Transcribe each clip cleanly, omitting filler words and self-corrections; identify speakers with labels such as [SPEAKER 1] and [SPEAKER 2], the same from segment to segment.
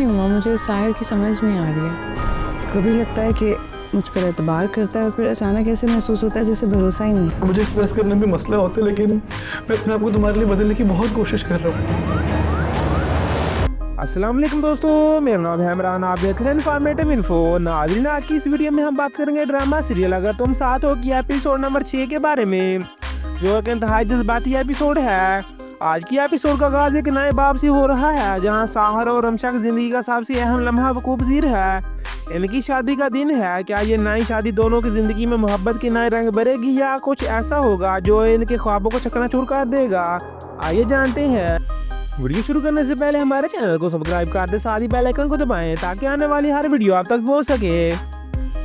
[SPEAKER 1] नहीं हुआ, मुझे साहिर की समझ नहीं आ रही है। कभी लगता है कि मुझ पर एतबार करता है और फिर अचानक ऐसे महसूस होता है जैसे भरोसा ही नहीं।
[SPEAKER 2] मुझे एक्सप्रेस करने में मसले होते हैं, लेकिन मैं अपने आप को तुम्हारे लिए बदलने की बहुत कोशिश कर रहा हूँ।
[SPEAKER 3] अस्सलाम वालेकुम दोस्तों, मेरा नाम है इमरान, आप देख रहे हैं इन्फॉर्मेटिव इन्फो। नाज़रीन, आज की इस वीडियो में हम बात करेंगे ड्रामा सीरियल अगर तुम साथ हो की एपिसोड नंबर 6 के बारे में, जो एक इंतहाई जज्बाती एपिसोड है। आज की एपिसोड का आगाज़ एक नए बाब से हो रहा है, जहां साहर और रमशा की ज़िंदगी का सबसे अहम लम्हा वकूफ़ पज़ीर है। इनकी शादी का दिन है। क्या ये नई शादी दोनों की ज़िंदगी में मोहब्बत के नए रंग भरेगी या कुछ ऐसा होगा जो इनके ख्वाबों को चकनाचूर कर देगा? आइए जानते हैं। वीडियो शुरू करने से पहले हमारे चैनल को सब्सक्राइब कर दे, साथ ही बेल आइकन को दबाएं ताकि आने वाली हर वीडियो आप तक पहुंच सके।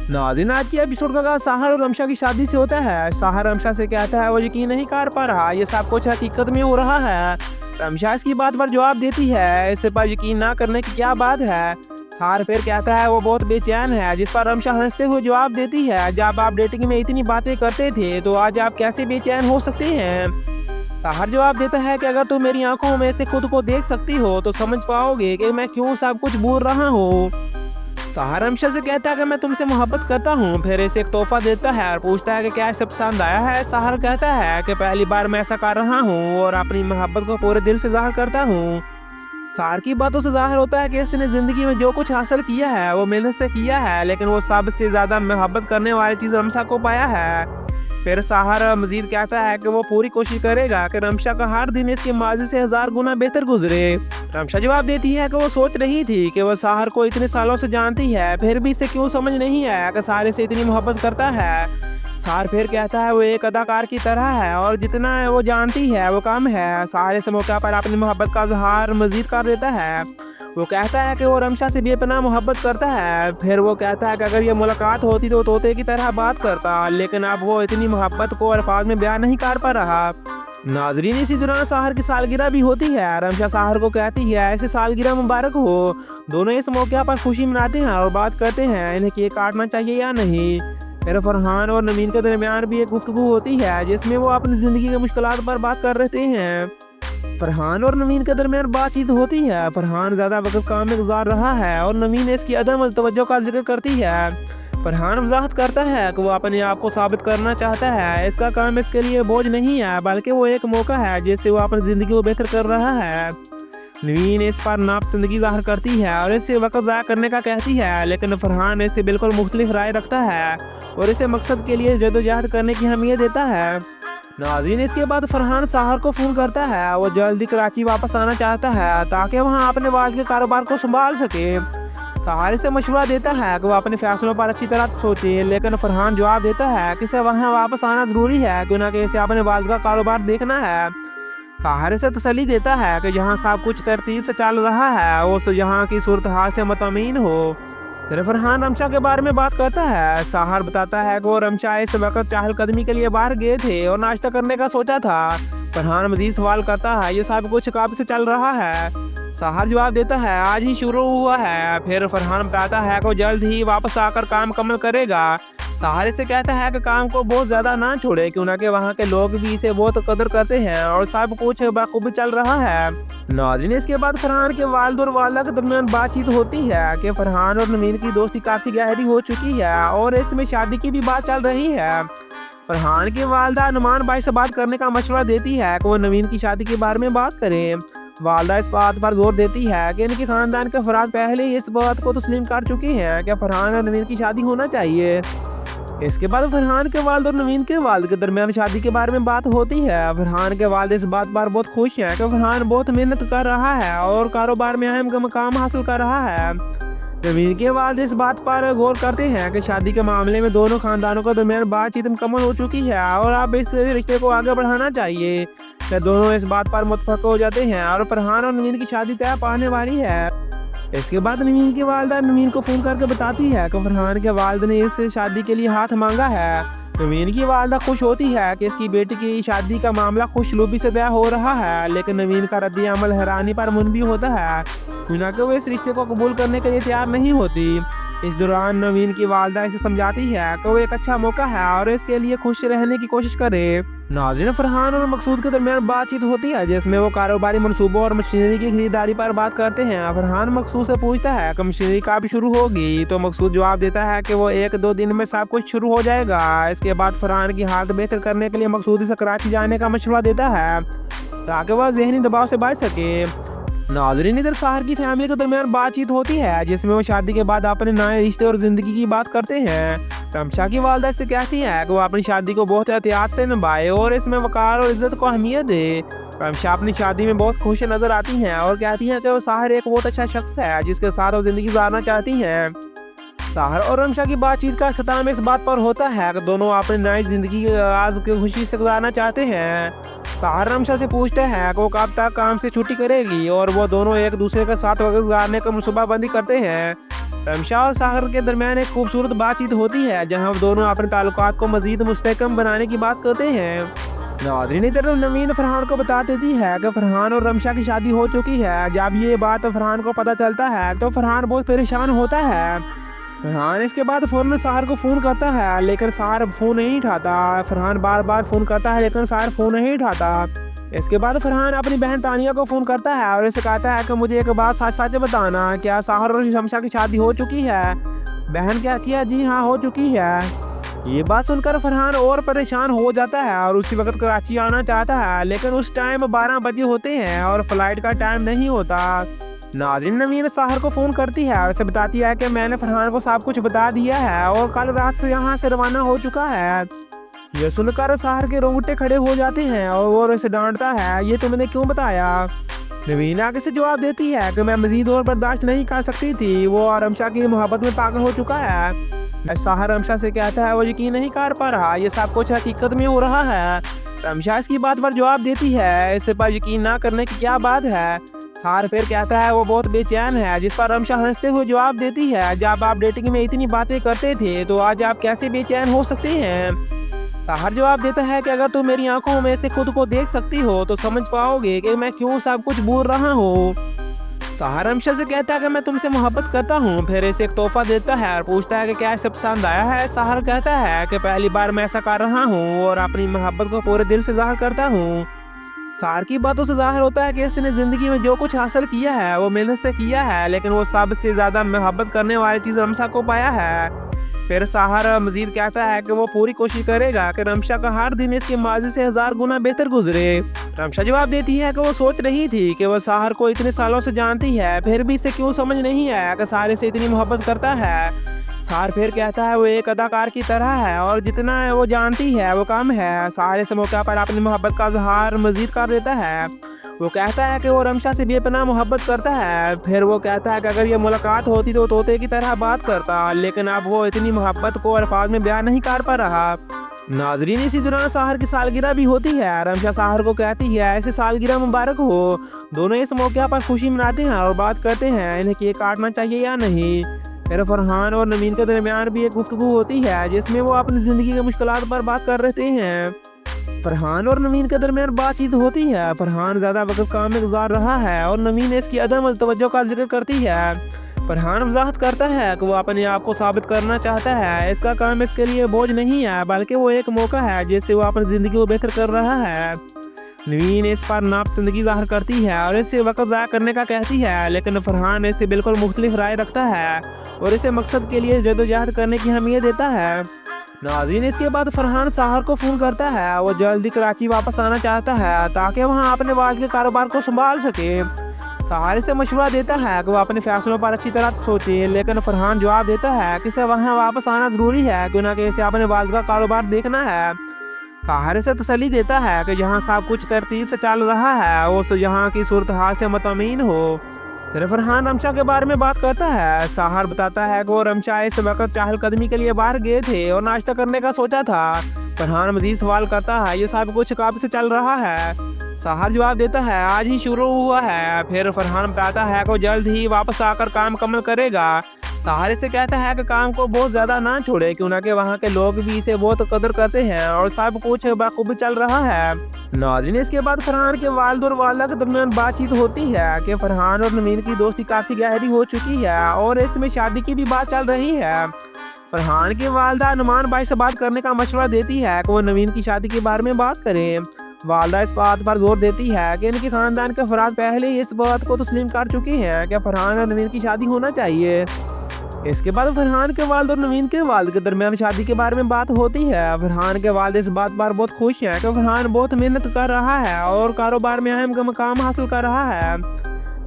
[SPEAKER 3] नाज़रीन, आज की एपिसोड का आगाज़ साहर और रमशा की शादी से होता है। साहर रमशा से कहता है वो यकीन नहीं कर पा रहा, ये सब कुछ हकीकत में हो रहा है। रमशा इसकी बात पर जवाब देती है, इस पर यकीन ना करने की क्या बात है। साहर फिर कहता है वो बहुत बेचैन है, जिस पर रमशा हंसते हुए जवाब देती है, जब आप डेटिंग में इतनी बातें करते थे तो आज आप कैसे बेचैन हो सकते हैं? साहर जवाब देता है कि अगर तुम मेरी आंखों में से खुद को देख सकती हो तो समझ पाओगे कि मैं क्यों सब कुछ भूल रहा हूँ। साहर रमशा से कहता है कि मैं तुमसे मोहब्बत करता हूँ, फिर इसे एक तोहफा देता है और पूछता है कि क्या इसे पसंद आया है। साहर कहता है कि पहली बार मैं ऐसा कर रहा हूँ और अपनी मोहब्बत को पूरे दिल से ज़ाहिर करता हूँ। साहर की बातों से ज़ाहिर होता है कि इसने ज़िंदगी में जो कुछ हासिल किया है वो मेहनत से किया है, लेकिन वो सबसे ज़्यादा मोहब्बत करने वाली चीज़ रमशा को पाया है। फिर साहर मजीद कहता है कि वो पूरी कोशिश करेगा कि रमशा का हर दिन इसके माजी से 1000 गुना बेहतर गुजरे। रमशा जवाब देती है कि वो सोच रही थी कि वो साहर को इतने सालों से जानती है, फिर भी इसे क्यों समझ नहीं आया कि साहर से इतनी मोहब्बत करता है। साहर फिर कहता है वो एक अदाकार की तरह है और जितना वो जानती है वो कम है। साहर इस मौके पर अपनी मोहब्बत का इजहार मजीद कर देता है। वो कहता है कि वो रमशा से बेपनाह मोहब्बत करता है। फिर वो कहता है कि अगर ये मुलाकात होती तो तोते की तरह बात करता, लेकिन अब वो इतनी मोहब्बत को अल्फाज में बयान नहीं कर पा रहा। नाजरीन, इसी दौरान साहर की सालगिरह भी होती है। रमशा साहर को कहती है ऐसे सालगिरह मुबारक हो। दोनों इस मौके पर खुशी मनाते हैं और बात करते हैं इन्हें केक काटना चाहिए या नहीं। फिर फरहान और नवीन के दरमियान भी एक गुफ्तगू होती है जिसमें वो अपनी ज़िंदगी के मुश्किलात पर बात कर रहे हैं। फरहान और नवीन के दरमियान बातचीत होती है। फरहान ज़्यादा वक्त काम में गुजार रहा है और नवीन इसकी अदम तवज्जो का जिक्र करती है। फरहान वजाहत करता है कि वो अपने आप को साबित करना चाहता है, इसका काम इसके लिए बोझ नहीं है बल्कि वो एक मौका है जिससे वो अपनी ज़िंदगी को बेहतर कर रहा है। नवीन इस पर नापसंदगी ज़ाहिर करती है और इससे वक्त ज़ाया करने का कहती है, लेकिन फरहान इससे बिल्कुल मुख्तलिफ राय रखता है और इसे मकसद के लिए जद्दोजहद करने की अहमियत देता है। नाज़रीन, इसके बाद फरहान साहर को फ़ोन करता है। वो जल्दी कराची वापस आना चाहता है ताकि वहाँ अपने वालिद के कारोबार को संभाल सके। साहर से मशवरा देता है कि वो अपने फैसलों पर अच्छी तरह सोचे, लेकिन फरहान जवाब देता है कि इसे वहाँ वापस आना ज़रूरी है, क्यों ना कि इसे अपने वालिद का कारोबार देखना है। साहर से तसल्ली देता है कि जहाँ सब कुछ तरतीब से चल रहा है उस यहाँ की सूरत हाल से मुतमईन हो। फिर फरहान रमशा के बारे में बात करता है। साहर बताता है कि वो रमशा इस वक्त चहलकदमी के लिए बाहर गए थे और नाश्ता करने का सोचा था। फरहान मजीद सवाल करता है ये सब कुछ कब से चल रहा है? साहर जवाब देता है आज ही शुरू हुआ है। फिर फरहान बताता है कि वो जल्द ही वापस आकर काम मुकम्मल करेगा। साहर से कहता है कि काम को बहुत ज़्यादा ना छोड़े, क्यों ना कि वहाँ के लोग भी इसे बहुत कदर करते हैं और सब कुछ बखूबी चल रहा है। नाज़रीन, इसके बाद फरहान के वालिद और वालिदा के दरमियान बातचीत होती है कि फरहान और नवीन की दोस्ती काफ़ी गहरी हो चुकी है और इसमें शादी की भी बात चल रही है। फरहान की वालिदा नुमान भाई से बात करने का मशवरा देती है कि वो नवीन की शादी के बारे में बात करें। वालिदा इस बात पर जोर देती है कि इनके ख़ानदान के अफराद पहले ही इस बात को तस्लीम कर चुके हैं कि फरहान और नवीन की शादी होना चाहिए। इसके बाद फरहान के वालिद और नवीन के वालिद के दरमियान शादी के बारे में बात होती है। फरहान के वालिद इस बात पर बहुत खुश हैं कि फरहान बहुत मेहनत कर रहा है और कारोबार में अहम मकाम हासिल कर रहा है। नवीन के वालिद इस बात पर गौर करते हैं कि शादी के मामले में दोनों खानदानों के दरमियान बातचीत मुकम्मल हो चुकी है और अब इस रिश्ते को आगे बढ़ाना चाहिए। फिर दोनों इस बात पर मुत्तफक हो जाते हैं और फरहान और नवीन की शादी तय पाने वाली है। इसके बाद नवीन की वालिदा नवीन को फ़ोन करके बताती है कि फरहान के वालिद ने इससे शादी के लिए हाथ मांगा है। नवीन की वालिदा खुश होती है कि इसकी बेटी की शादी का मामला खुशलूबी से तय हो रहा है, लेकिन नवीन का रद्द अमल हैरानी पर मुनबी होता है, क्योंकि वो इस रिश्ते को कबूल करने के लिए तैयार नहीं होती। इस दौरान नवीन की वालदा इसे समझाती है कि वो एक अच्छा मौका है और इसके लिए खुश रहने की कोशिश करे। नाज़रीन, फरहान और मकसूद के दरमियान बातचीत होती है जिसमें वो कारोबारी मनसूबों और मशीनरी की खरीदारी पर बात करते हैं। फरहान मकसूद से पूछता है कि मशीनरी कब शुरू होगी, तो मकसूद जवाब देता है कि वो 1-2 दिन में सब कुछ शुरू हो जाएगा। इसके बाद फरहान की हालत बेहतर करने के लिए मकसूद से कराची जाने का मशवरा देता है ताकि वह ज़हनी दबाव से बच सके। नाज़रीन, इधर साहर की फैमिली के दरमियान बातचीत होती है जिसमें वो शादी के बाद अपने नए रिश्ते और ज़िंदगी की बात करते हैं। रमशा की वालदा से कहती है कि वो अपनी शादी को बहुत एहतियात से निभाए और इसमें वकार और इज्जत को अहमियत दे। रमशा अपनी शादी में बहुत खुश नज़र आती हैं और कहती हैं कि वो साहर एक बहुत अच्छा शख्स है जिसके साथ वो ज़िंदगी गुजारना चाहती हैं। साहर और रमशा की बातचीत का अख्ताम इस बात पर होता है कि दोनों अपनी नई ज़िंदगी के आगाज़ की खुशी से गुजारना चाहते हैं। साहर रमशा से पूछते हैं कि वो कब तक काम से छुट्टी करेगी और वो दोनों एक दूसरे के साथ वक्त गुजारने का मनसूबाबंदी करते हैं। रमशा और साहर के दरमियान एक खूबसूरत बातचीत होती है जहां वो दोनों अपने ताल्लुकात को मज़ीद मुस्तहकम बनाने की बात करते हैं। नाज़रीन, इधर नवीन फरहान को बता देती है कि फरहान और रमशा की शादी हो चुकी है। जब ये बात फरहान को पता चलता है तो फरहान बहुत परेशान होता है। फरहान इसके बाद फ़ौरन साहर को फ़ोन करता है लेकिन साहर फ़ोन नहीं उठाता। फरहान बार बार फ़ोन करता है लेकिन साहर फ़ोन नहीं उठाता। इसके बाद फरहान अपनी बहन तानिया को फ़ोन करता है और इसे कहता है कि मुझे एक बात सच सच बताना, क्या साहर और रमशा की शादी हो चुकी है? बहन कहती है जी हाँ, हो चुकी है। ये बात सुनकर फरहान और परेशान हो जाता है और उसी वक्त कराची आना चाहता है लेकिन उस टाइम 12 बजे होते हैं और फ्लाइट का टाइम नहीं होता। नाज़रीन, नवीन साहर को फ़ोन करती है और उसे बताती है कि मैंने फरहान को सब कुछ बता दिया है और कल रात से यहाँ से रवाना हो चुका है। यह सुनकर साहर के रोंगटे खड़े हो जाते हैं और वो उसे डांटता है, ये तुमने क्यों बताया? नवीन आगे से जवाब देती है कि मैं मज़ीद और बर्दाश्त नहीं कर सकती थी, वो और रमशा की मोहब्बत में पागल हो चुका है। साहर रमशा से कहता है वो यकीन नहीं कर पा रहा, ये सब कुछ हकीकत में हो रहा है। रमशा इसकी बात पर जवाब देती है, इस पर यकीन ना करने की क्या बात है? साहर फिर कहता है वो बहुत बेचैन है, जिस पर रमशा हंसते हुए जवाब देती है, जब आप डेटिंग में इतनी बातें करते थे तो आज आप कैसे बेचैन हो सकते हैं? साहर जवाब देता है कि अगर तुम मेरी आंखों में से खुद को देख सकती हो तो समझ पाओगे कि मैं क्यों सब कुछ भूल रहा हूँ। साहर रमशा से कहता है कि मैं तुमसे मोहब्बत करता हूँ, फिर इसे एक तोहफा देता है और पूछता है कि क्या इसे पसंद आया है। साहर कहता है कि पहली बार मैं ऐसा कर रहा हूँ और अपनी मोहब्बत को पूरे दिल से ज़ाहिर करता हूँ। साहर की बातों से ज़ाहिर होता है कि इसने ज़िंदगी में जो कुछ हासिल किया है वो मेहनत से किया है, लेकिन वो सबसे ज़्यादा मोहब्बत करने वाली चीज़ रमशा को पाया है। फिर साहर मज़ीद कहता है कि वो पूरी कोशिश करेगा कि रमशा का हर दिन इसके माजी से 1000 गुना बेहतर गुजरे। रमशा जवाब देती है कि वो सोच रही थी कि वो साहर को इतने सालों से जानती है, फिर भी इसे क्यों समझ नहीं आया कि साहर से इतनी मोहब्बत करता है। साहर फिर कहता है वो एक अदाकार की तरह है और जितना वो जानती है वो कम है। साहर इस मौके पर अपनी मोहब्बत का इजहार मज़ीद कर देता है। वो कहता है कि वो रमशा से बेपनाह मोहब्बत करता है। फिर वो कहता है कि अगर ये मुलाकात होती तो तोते की तरह बात करता, लेकिन अब वो इतनी मोहब्बत को अल्फाज में बयान नहीं कर पा रहा। नाजरीन, इसी दौरान साहर की सालगिरह भी होती है। रमशा साहर को कहती है ऐसे सालगिरह मुबारक हो। दोनों इस मौके पर खुशी मनाते हैं और बात करते हैं इन्हें केक काटना चाहिए या नहीं। फिर फरहान और नवीन के दरमियान भी एक गुफ्तगू होती है जिसमें वो अपनी ज़िंदगी की मुश्किलात पर बात कर रहे हैं। फरहान और नवीन के दरमियान बातचीत होती है। फरहान ज़्यादा वक्त काम में गुजार रहा है और नवीन इसकी अदम तवज्जो का जिक्र करती है। फरहान वजाहत करता है कि वो अपने आप को साबित करना चाहता है। इसका काम इसके लिए बोझ नहीं है बल्कि वो एक मौका है जिससे वो अपनी ज़िंदगी को बेहतर कर रहा है। नवीन इस पर नापसंदगी ज़ाहिर करती है और इसे वक्त ज़ाया करने का कहती है, लेकिन फरहान इससे बिल्कुल मुख्तलिफ राय रखता है और इसे मकसद के लिए जदोजहद करने की अहमियत देता है। नाज़रीन, इसके बाद फरहान साहर को फ़ोन करता है। वो जल्दी कराची वापस आना चाहता है ताकि वहाँ अपने वालिद के कारोबार को संभाल सके। साहर से मशवरा देता है कि वो अपने फैसलों पर अच्छी तरह सोचे, लेकिन फरहान जवाब देता है कि इसे वहाँ वापस आना ज़रूरी है क्यों ना कि इसे अपने वालिद का कारोबार देखना है। साहर से तसल्ली देता है कि यहाँ सब कुछ तरतीब से चल रहा है, उस यहाँ की सूरत हाल से मुतमईन हो। फिर फरहान रमशा के बारे में बात करता है। साहर बताता है कि वो रमशा इस वक्त चहलकदमी के लिए बाहर गए थे और नाश्ता करने का सोचा था। फरहान मजीद सवाल करता है ये सब कुछ कब से चल रहा है। साहर जवाब देता है आज ही शुरू हुआ है। फिर फरहान बताता है कि वो जल्द ही वापस आकर काम मुकम्मल करेगा। सहारे से कहता है कि काम को बहुत ज़्यादा ना छोड़े, क्योंकि वहाँ के लोग भी इसे बहुत कदर करते हैं और सब कुछ बखूबी चल रहा है। नाज़रीन, इसके बाद फरहान के वालिद और वालिदा के दरमियान बातचीत होती है कि फरहान और नवीन की दोस्ती काफ़ी गहरी हो चुकी है और इसमें शादी की भी बात चल रही है। फरहान की वालिदा नुमान भाई से बात करने का मशवरा देती है कि वो नवीन की शादी के बारे में बात करें। वालिदा इस बात पर जोर देती है कि इनके खानदान के अफराद पहले ही इस बात को तस्लीम कर चुके हैं कि फरहान और नवीन की शादी होना चाहिए। इसके बाद फरहान के वालिद और नवीन के वालिद के दरमियान शादी के बारे में बात होती है। फरहान के वालिद इस बात पर बहुत खुश हैं कि फरहान बहुत मेहनत कर रहा है और कारोबार में अहम मकाम हासिल कर रहा है।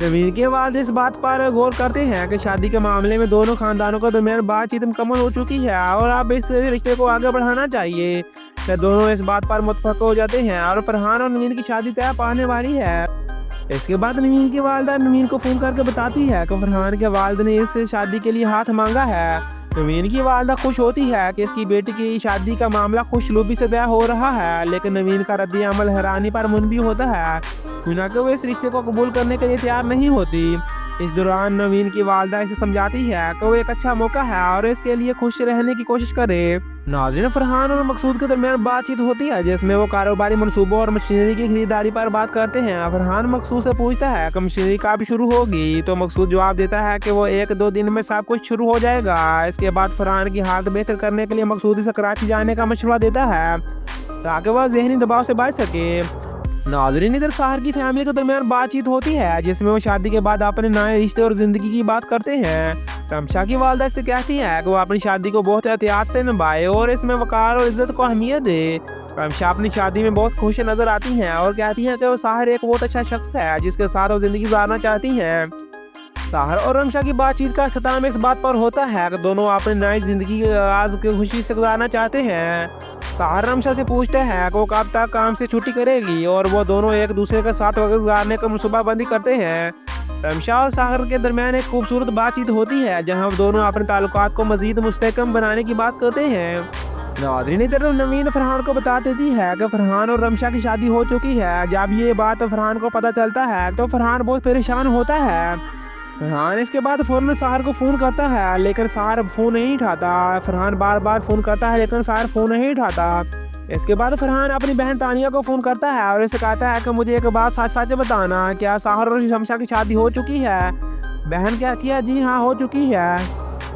[SPEAKER 3] नवीन के वालिद इस बात पर गौर करते हैं कि शादी के मामले में दोनों खानदानों के दरमियान बातचीत मुकम्मल हो चुकी है और अब इस रिश्ते को आगे बढ़ाना चाहिए। कि दोनों इस बात पर मुत्तफक हो जाते हैं और फरहान और नवीन की शादी तय पाने वाली है। इसके बाद नवीन की वालिदा नवीन को फ़ोन करके बताती है कि फरहान के वालिद ने इस शादी के लिए हाथ मांगा है। नवीन की वालिदा खुश होती है कि इसकी बेटी की शादी का मामला खुशनुमी से तय हो रहा है, लेकिन नवीन का रद्द अमल हैरानी पर मुनबी होता है, क्योंकि वो इस रिश्ते को कबूल करने के लिए तैयार नहीं होती। इस दौरान नवीन की वालिदा इसे समझाती है कि वो एक अच्छा मौका है और इसके लिए खुश रहने की कोशिश करे। नाज़रीन, फरहान और मकसूद के दरमियान बातचीत होती है जिसमें वो कारोबारी मनसूबों और मशीनरी की खरीदारी पर बात करते हैं। फरहान मकसूद से पूछता है कि मशीनरी कब शुरू होगी, तो मकसूद जवाब देता है कि वो 1-2 दिन में सब कुछ शुरू हो जाएगा। इसके बाद फरहान की हालत बेहतर करने के लिए मकसूद से कराची जाने का मशवरा देता है ताकि वह ज़हनी दबाव से बच सके। नाज़रीन, इधर साहर की फैमिली के दरमियान बातचीत होती है जिसमें वो शादी के बाद अपने नए रिश्ते और ज़िंदगी की बात करते हैं। रमशा की वालिदा इससे कहती है कि वो अपनी शादी को बहुत एहतियात से निभाए और इसमें वक़ार और इज्जत को अहमियत दे। रमशा अपनी शादी में बहुत खुश नज़र आती हैं और कहती हैं कि वो साहर एक बहुत अच्छा शख्स है जिसके साथ वो ज़िंदगी गुजारना चाहती हैं। साहर और रमशा की बातचीत का अख्ताम इस बात पर होता है कि दोनों अपनी नई ज़िंदगी के आगाज़ की खुशी से गुजारना चाहते हैं। साहर रमशा से पूछते हैं कि वो कब तक काम से छुट्टी करेगी और वो दोनों एक दूसरे के साथ वक्त गुजारने का मनसूबाबंदी करते हैं। रमशा और साहर के दरमियान एक खूबसूरत बातचीत होती है जहां वो दोनों अपने ताल्लुकात को मज़ीद मुस्तहकम बनाने की बात करते हैं। नाज़रीन, इधर नवीन फरहान को बता देती है कि फरहान और रमशा की शादी हो चुकी है। जब ये बात फरहान को पता चलता है तो फरहान बहुत परेशान होता है। फरहान इसके बाद फ़ौरन साहर को फ़ोन करता है लेकिन साहर फ़ोन नहीं उठाता। फरहान बार बार फ़ोन करता है लेकिन साहर फ़ोन नहीं उठाता। इसके बाद फरहान अपनी बहन तानिया को फ़ोन करता है और इसे कहता है कि मुझे एक बात सच सच बताना, क्या साहर और रमशा की शादी हो चुकी है? बहन कहती है जी हाँ हो चुकी है।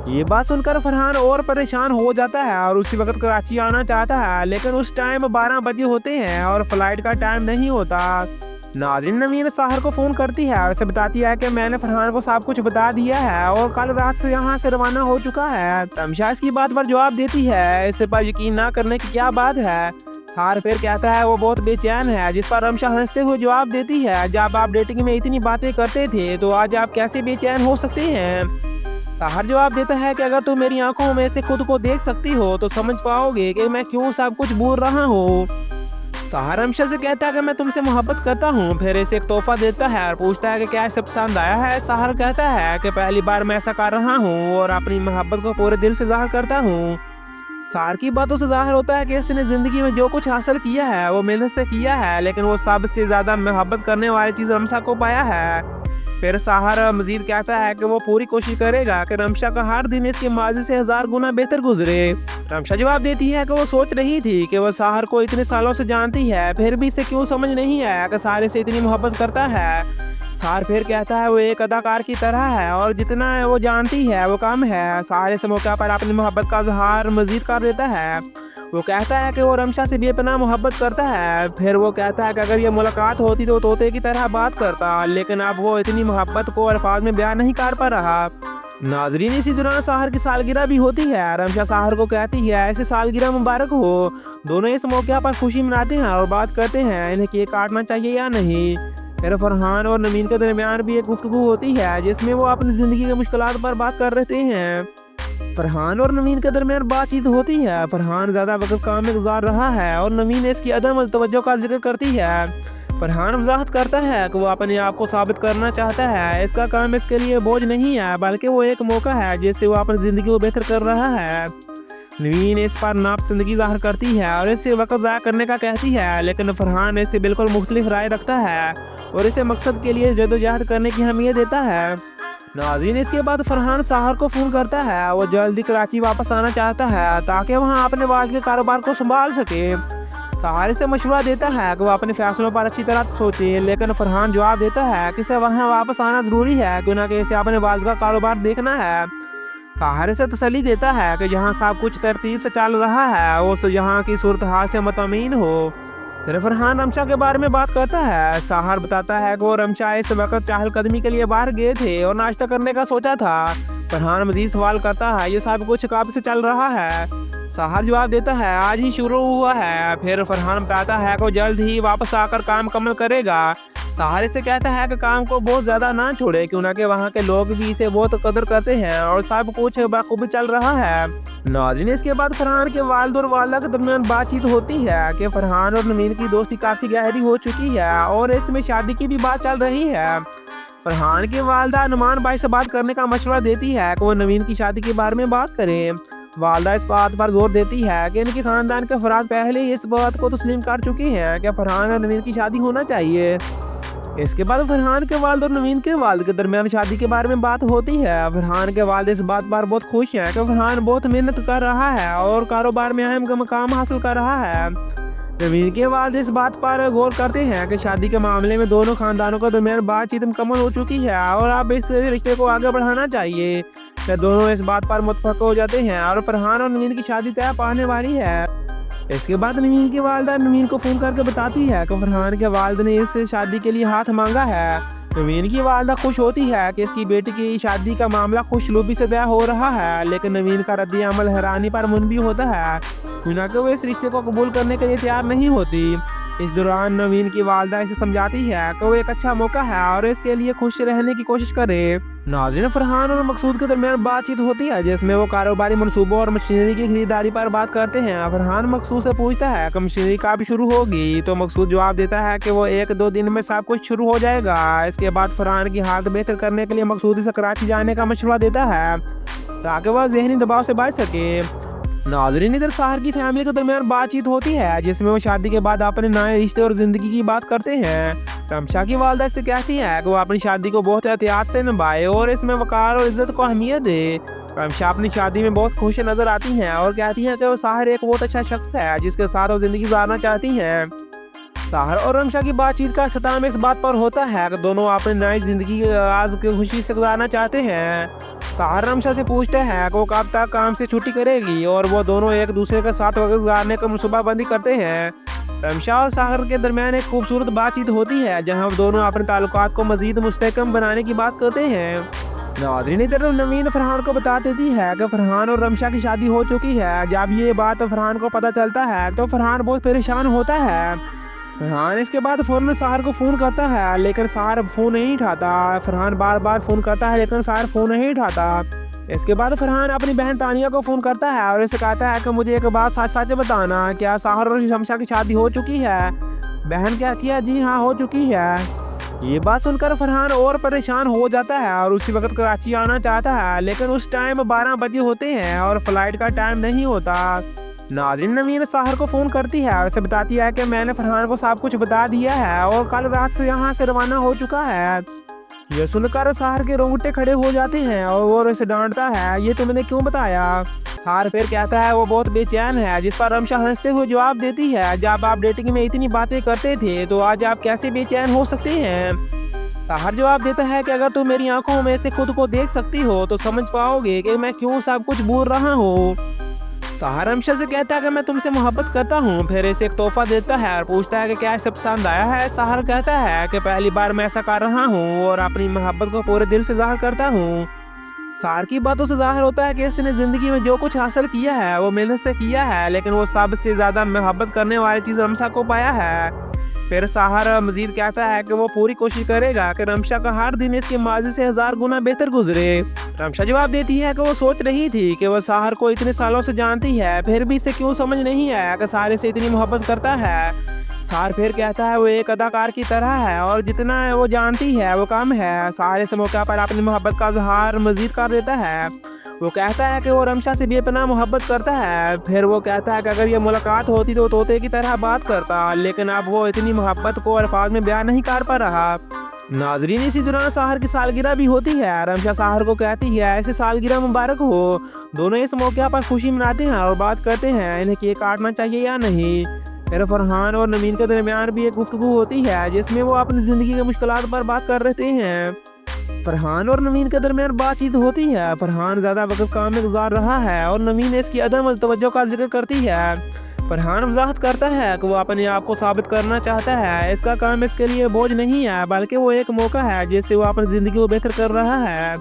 [SPEAKER 3] ये बात सुनकर फरहान और परेशान हो जाता है और उसी वक्त कराची आना चाहता है, लेकिन उस टाइम 12 बजे होते हैं और फ्लाइट का टाइम नहीं होता। नाज़रीन, नवीन साहर को फ़ोन करती है और उसे बताती है कि मैंने फरहान को सब कुछ बता दिया है और कल रात से यहाँ से रवाना हो चुका है। रमशा इसकी बात पर जवाब देती है इस पर यकीन ना करने की क्या बात है। साहर फिर कहता है वो बहुत बेचैन है, जिस पर रमशा हंसते हुए जवाब देती है जब आप डेटिंग में इतनी बातें करते थे तो आज आप कैसे बेचैन हो सकते हैं? साहर जवाब देता है कि अगर तुम मेरी आंखों में से खुद को देख सकती हो तो समझ पाओगे कि मैं क्यों सब कुछ बोल रहा हूँ। साहर रमशा से कहता है कि मैं तुमसे मोहब्बत करता हूँ, फिर इसे एक तोहफा देता है और पूछता है कि क्या इसे पसंद आया है। साहर कहता है कि पहली बार मैं ऐसा कर रहा हूँ और अपनी मोहब्बत को पूरे दिल से ज़ाहिर करता हूँ। साहर की बातों से ज़ाहिर होता है कि इसने ज़िंदगी में जो कुछ हासिल किया है वो मेहनत से किया है, लेकिन वो सबसे ज़्यादा मोहब्बत करने वाली चीज़ रमशा को पाया है। फिर साहर मजीद कहता है कि वो पूरी कोशिश करेगा कि रमशा का हर दिन इसके माजी से 1000 गुना बेहतर गुजरे। रमशा जवाब देती है कि वो सोच रही थी कि वो साहर को इतने सालों से जानती है, फिर भी इसे क्यों समझ नहीं आया कि साहर से इतनी मोहब्बत करता है। साहर फिर कहता है वो एक अदाकार की तरह है और जितना वो जानती है वो कम है। साहर इस मौके पर अपनी मोहब्बत का इजहार मजीद कर देता है। वो कहता है कि वो रमशा से बेपनाह मोहब्बत करता है। फिर वो कहता है कि अगर ये मुलाकात होती तो तोते की तरह बात करता, लेकिन अब वो इतनी मोहब्बत को अल्फाज में बयान नहीं कर पा रहा। नाजरीन, इसी दौरान साहर की सालगिरह भी होती है। रमशा साहर को कहती है ऐसे सालगिरह मुबारक हो। दोनों इस मौके पर खुशी मनाते हैं और बात करते हैं इन्हें केक काटना चाहिए या नहीं। फिर फरहान और नवीन के दरमियान भी एक गुफ्तगू होती है जिसमें वो अपनी ज़िंदगी की मुश्किलात पर बात कर रहे हैं। फरहान और नवीन के दरमियान बातचीत होती है। फरहान ज़्यादा वक्त काम में गुजार रहा है और नवीन इसकी अदम तवज्जो का जिक्र करती है। फरहान वजाहत करता है कि वो अपने आप को साबित करना चाहता है। इसका काम इसके लिए बोझ नहीं है बल्कि वो एक मौका है जिससे वो अपनी ज़िंदगी को बेहतर कर रहा है। नवीन इस पर नापसंदगी ज़ाहिर करती है और इसे वक्त ज़ाया करने का कहती है, लेकिन फरहान इससे बिल्कुल मुख्तलिफ राय रखता है और इसे मकसद के लिए जदोजहद करने की अहमियत देता है। नाज़रीन, इसके बाद फरहान साहर को फ़ोन करता है। वो जल्दी कराची वापस आना चाहता है ताकि वहाँ अपने वालिद के कारोबार को संभाल सके। साहर से मशवरा देता है कि वो अपने फैसलों पर अच्छी तरह सोचे, लेकिन फरहान जवाब देता है कि इसे वहाँ वापस आना ज़रूरी है, क्यों ना कि इसे अपने वालिद का कारोबार देखना है। साहर से तसल्ली देता है कि जहाँ सब कुछ तरतीब से चल रहा है, उस यहाँ की सूरत हाल से मुतमईन हो। फिर फरहान रमशा के बारे में बात करता है। साहर बताता है कि वो रमशा इस वक्त चहलकदमी के लिए बाहर गए थे और नाश्ता करने का सोचा था। फरहान मजीद सवाल करता है, ये सब कुछ कब से चल रहा है? साहर जवाब देता है, आज ही शुरू हुआ है। फिर फरहान बताता है कि वो जल्द ही वापस आकर काम मुकम्मल करेगा। साहर से कहता है कि काम को बहुत ज़्यादा ना छोड़े, क्यों ना कि वहाँ के लोग भी इसे बहुत कदर करते हैं और सब कुछ बखूबी चल रहा है। नाज़रीन, इसके बाद फरहान के वालिद और वालिदा के दरमियान बातचीत होती है कि फरहान और नवीन की दोस्ती काफ़ी गहरी हो चुकी है और इसमें शादी की भी बात चल रही है। फरहान की वालिदा नुमान भाई से बात करने का मशवरा देती है कि वो नवीन की शादी के बारे में बात करें। वालिदा इस बात पर जोर देती है कि इनके ख़ानदान के अफराद पहले ही इस बात को तस्लीम कर चुके हैं कि फरहान और नवीन की शादी होना चाहिए। इसके बाद फरहान के वालिद और नवीन के वालिद के दरमियान शादी के बारे में बात होती है। फरहान के वालिद इस बात पर बहुत खुश हैं कि फरहान बहुत मेहनत कर रहा है और कारोबार में अहम मकाम हासिल कर रहा है। नवीन के वालिद इस बात पर गौर करते हैं कि शादी के मामले में दोनों खानदानों के दरमियान बातचीत मुकम्मल हो चुकी है और अब इस रिश्ते को आगे बढ़ाना चाहिए। फिर दोनों इस बात पर मुत्तफक हो जाते हैं और फरहान और नवीन की शादी तय पाने वाली है। इसके बाद नवीन की वालिदा नवीन को फ़ोन करके बताती है कि फरहान के वालिद ने इस शादी के लिए हाथ मांगा है। नवीन की वालिदा खुश होती है कि इसकी बेटी की शादी का मामला खुशनुमी से तय हो रहा है, लेकिन नवीन का रद्द अमल हैरानी पर मुनबी होता है, क्योंकि वो इस रिश्ते को कबूल करने के लिए तैयार नहीं होती। इस दौरान नवीन की वालिदा इसे समझाती है कि वो एक अच्छा मौका है और इसके लिए खुश रहने की कोशिश करे। नाज़रीन, फरहान और मकसूद के दरमियान बातचीत होती है जिसमें वो कारोबारी मनसूबों और मशीनरी की खरीदारी पर बात करते हैं। फरहान मकसूद से पूछता है कि मशीनरी कब शुरू होगी, तो मकसूद जवाब देता है कि वो 1-2 दिन में सब कुछ शुरू हो जाएगा। इसके बाद फरहान की हालत बेहतर करने के लिए मकसूद से कराची जाने का मशवरा देता है ताकि वह ज़हनी दबाव से बच सके। नाज़रीन, इधर साहर की फैमिली के दरमियान बातचीत होती है जिसमें वो शादी के बाद अपने नए रिश्ते और ज़िंदगी की बात करते हैं। रमशा की वालिदा इससे कहती है कि वो अपनी शादी को बहुत एहतियात से निभाए और इसमें वक़ार और इज़्ज़त को अहमियत दे। रमशा अपनी शादी में बहुत खुश नज़र आती हैं और कहती हैं कि वो साहर एक बहुत अच्छा शख्स है जिसके साथ वो ज़िंदगी गुजारना चाहती हैं। साहर और रमशा की बातचीत का अख्ताम इस बात पर होता है कि दोनों अपनी नई ज़िंदगी के आगाज़ की खुशी से गुजारना चाहते हैं। साहर रमशा से पूछते हैं कि वो कब तक काम से छुट्टी करेगी और वो दोनों एक दूसरे के साथ वक्त गुजारने का मनसूबाबंदी करते हैं। रमशा और साहर के दरमियान एक खूबसूरत बातचीत होती है जहां दोनों अपने ताल्लुकात को मज़ीद मुस्तहकम बनाने की बात करते हैं। नाज़रीन, इधर नवीन फरहान को बता देती है कि फरहान और रमशा की शादी हो चुकी है। जब ये बात फरहान को पता चलता है तो फरहान बहुत परेशान होता है। फरहान इसके बाद फ़ौरन साहर को फ़ोन करता है, लेकिन साहर फ़ोन नहीं उठाता। फरहान बार बार फ़ोन करता है लेकिन साहर फ़ोन नहीं उठाता। इसके बाद फरहान अपनी बहन तानिया को फ़ोन करता है और इसे कहता है कि मुझे एक बात सच सच बताना, क्या साहर और रमशा की शादी हो चुकी है? बहन कहती है, जी हाँ हो चुकी है। ये बात सुनकर फरहान और परेशान हो जाता है और उसी वक्त कराची आना चाहता है, लेकिन उस टाइम 12 बजे होते हैं और फ्लाइट का टाइम नहीं होता। नाज़रीन, नवीन साहर को फ़ोन करती है और उसे बताती है कि मैंने फरहान को सब कुछ बता दिया है और कल रात से यहाँ से रवाना हो चुका है। यह सुनकर साहर के रोंगटे खड़े हो जाते हैं और वो उसे डांटता है, ये तुमने क्यों बताया? साहर फिर कहता है वो बहुत बेचैन है, जिस पर रमशा हंसते हुए जवाब देती है, जब आप डेटिंग में इतनी बातें करते थे तो आज आप कैसे बेचैन हो सकते हैं? साहर जवाब देता है कि अगर तुम मेरी आंखों में से खुद को देख सकती हो तो समझ पाओगे कि मैं क्यों सब कुछ बोल रहा हूँ। साहर रमशा से कहता है कि मैं तुमसे मोहब्बत करता हूँ। फिर इसे एक तोहफा देता है और पूछता है कि क्या इसे पसंद आया है। साहर कहता है कि पहली बार मैं ऐसा कर रहा हूँ और अपनी मोहब्बत को पूरे दिल से ज़ाहिर करता हूँ। साहर की बातों से ज़ाहिर होता है कि इसने ज़िंदगी में जो कुछ हासिल किया है वो मेहनत से किया है, लेकिन वो सबसे ज़्यादा मोहब्बत करने वाली चीज़ रमशा को पाया है। फिर साहर मजीद कहता है कि वो पूरी कोशिश करेगा कि रमशा का हर दिन इसके माजी से 1000 गुना बेहतर गुजरे। रमशा जवाब देती है कि वो सोच रही थी कि वो साहर को इतने सालों से जानती है, फिर भी इसे क्यों समझ नहीं आया कि साहर से इतनी मोहब्बत करता है। साहर फिर कहता है वो एक अदाकार की तरह है और जितना वो जानती है वो कम है। साहर इस मौके पर अपनी मोहब्बत का इजहार मजीद कर देता है। वो कहता है कि वो रमशा से बेपनाह मोहब्बत करता है। फिर वो कहता है कि अगर ये मुलाकात होती तो तोते की तरह बात करता, लेकिन अब वो इतनी मोहब्बत को अल्फाज में बयान नहीं कर पा रहा। नाजरीन, इसी दौरान साहर की सालगिरह भी होती है। रमशा साहर को कहती है ऐसे सालगिरह मुबारक हो। दोनों इस मौके पर खुशी मनाते हैं और बात करते हैं इन्हें केक काटना चाहिए या नहीं। फिर फरहान और नवीन के दरमियान भी एक गुफ्तगू होती है जिसमें वो अपनी ज़िंदगी की मुश्किलात पर बात कर रहे हैं। फरहान और नवीन के दरमियान बातचीत होती है। फरहान ज़्यादा वक्त काम में गुजार रहा है और नवीन इसकी अदम तवज्जो का जिक्र करती है। फरहान वजाहत करता है कि वो अपने आप को साबित करना चाहता है। इसका काम इसके लिए बोझ नहीं है बल्कि वो एक मौका है जिससे वो अपनी ज़िंदगी को बेहतर कर रहा है।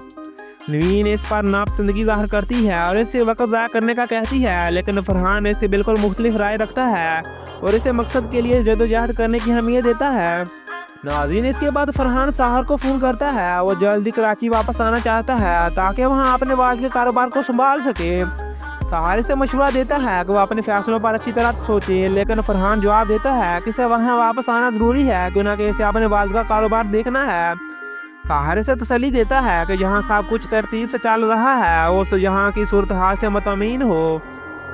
[SPEAKER 3] नवीन इस पर नापसंदगी ज़ाहिर करती है और इससे वक्त ज़ाया करने का कहती है, लेकिन फरहान इससे बिल्कुल मुख्तलिफ राय रखता है और इसे मकसद के लिए जद्दोजहद करने की अहमियत देता है। नाज़रीन, इसके बाद फरहान साहर को फ़ोन करता है। वो जल्दी कराची वापस आना चाहता है ताकि वहाँ अपने वालिद के कारोबार को संभाल सके। साहर से मशवरा देता है कि वो अपने फैसलों पर अच्छी तरह सोचे, लेकिन फरहान जवाब देता है कि इसे वहाँ वापस आना ज़रूरी है क्यों ना कि इसे अपने वालिद का कारोबार देखना है। साहर से तसल्ली देता है कि जहाँ सब कुछ तरतीब से चल रहा है उस यहाँ की सूरत हाल से मुतमईन हो।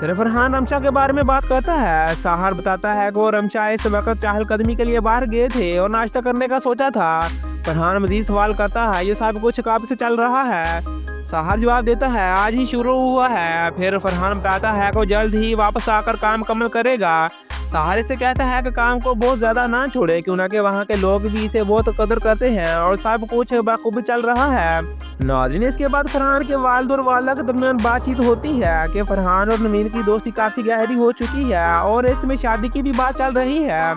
[SPEAKER 3] फिर फरहान रमशा के बारे में बात करता है। साहर बताता है कि वो रमशा इस वक्त चहलकदमी के लिए बाहर गए थे और नाश्ता करने का सोचा था। फरहान मजीद सवाल करता है ये सब कुछ कब से चल रहा है। साहर जवाब देता है आज ही शुरू हुआ है। फिर फरहान बताता है कि वो जल्द ही वापस आकर काम मुकम्मल करेगा। साहर से कहता है कि काम को बहुत ज़्यादा ना छोड़े क्यों ना कि वहाँ के लोग भी इसे बहुत कदर करते हैं और सब कुछ बखूबी चल रहा है। नाज़रीन, इसके बाद फरहान के वालिद और वालिदा के दरमियान बातचीत होती है कि फरहान और नवीन की दोस्ती काफ़ी गहरी हो चुकी है और इसमें शादी की भी बात चल रही है।